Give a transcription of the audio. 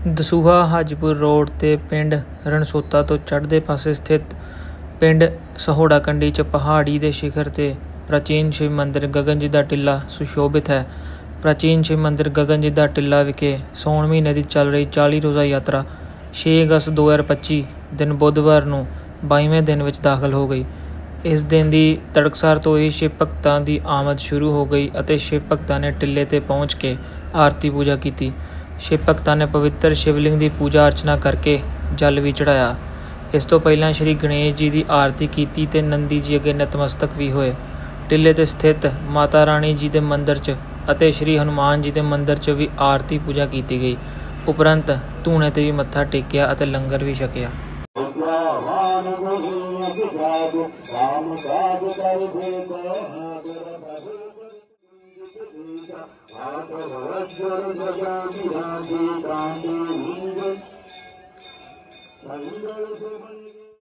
Dasuya Hajipur road ਤੇ ਪਿੰਡ ਰਣਸੋਤਾ ਤੋਂ ਚੜ੍ਹਦੇ ਪਾਸੇ ਸਥਿਤ ਪਿੰਡ ਸਹੋੜਾ ਕੰਡੀ 'ਚ ਪਹਾੜੀ ਦੇ ਸ਼ਿਖਰ ਤੇ ਪ੍ਰਾਚੀਨ ਸ਼ਿਵ ਮੰਦਿਰ ਗਗਨਜੀਤ ਦਾ ਟਿੱਲਾ ਸੁਸ਼ੋਭਿਤ ਹੈ। ਪ੍ਰਾਚੀਨ ਸ਼ਿਵ ਮੰਦਿਰ ਗਗਨਜੀਤ ਦਾ ਟਿੱਲਾ ਵਿਖੇ ਸਾਉਣ ਮਹੀਨੇ ਦੀ ਚੱਲ ਰਹੀ 40 ਰੋਜ਼ਾ ਯਾਤਰਾ 6 ਅਗਸਤ 2025 ਦਿਨ ਬੁੱਧਵਾਰ ਨੂੰ 22ਵੇਂ ਦਿਨ ਵਿੱਚ ਦਾਖਲ ਹੋ ਗਈ। ਇਸ ਦਿਨ ਦੀ ਤੜਕਸਾਰ ਤੋਂ ਹੀ ਸ਼ਿਵ ਭਗਤਾਂ ਦੀ ਆਮਦ ਸ਼ੁਰੂ ਹੋ ਗਈ ਅਤੇ ਸ਼ਿਵ ਭਗਤਾਂ ਨੇ ਟਿੱਲੇ ਤੇ ਪਹੁੰਚ ਕੇ ਆਰਤੀ ਪੂਜਾ ਕੀਤੀ। ਸ਼ਿਵ ਭਗਤਾਂ ਨੇ ਪਵਿੱਤਰ ਸ਼ਿਵਲਿੰਗ ਦੀ ਪੂਜਾ ਅਰਚਨਾ ਕਰਕੇ ਜਲ ਵੀ ਚੜ੍ਹਾਇਆ। ਇਸ ਤੋਂ ਪਹਿਲਾਂ ਸ਼੍ਰੀ ਗਣੇਸ਼ ਜੀ ਦੀ ਆਰਤੀ ਕੀਤੀ ਤੇ ਨੰਦੀ ਜੀ ਅੱਗੇ ਨਤਮਸਤਕ ਵੀ ਹੋਏ। ਟਿੱਲੇ ਤੇ ਸਥਿਤ ਮਾਤਾ ਰਾਣੀ ਜੀ ਦੇ ਮੰਦਿਰ 'ਚ ਅਤੇ ਸ਼੍ਰੀ ਹਨੂੰਮਾਨ ਜੀ ਦੇ ਮੰਦਿਰ 'ਚ ਵੀ ਆਰਤੀ ਪੂਜਾ ਕੀਤੀ ਗਈ। ਉਪਰੰਤ ਧੂਣੇ ਤੇ ਵੀ ਮੱਥਾ ਟੇਕਿਆ ਅਤੇ ਲੰਗਰ ਵੀ ਛਕਿਆ।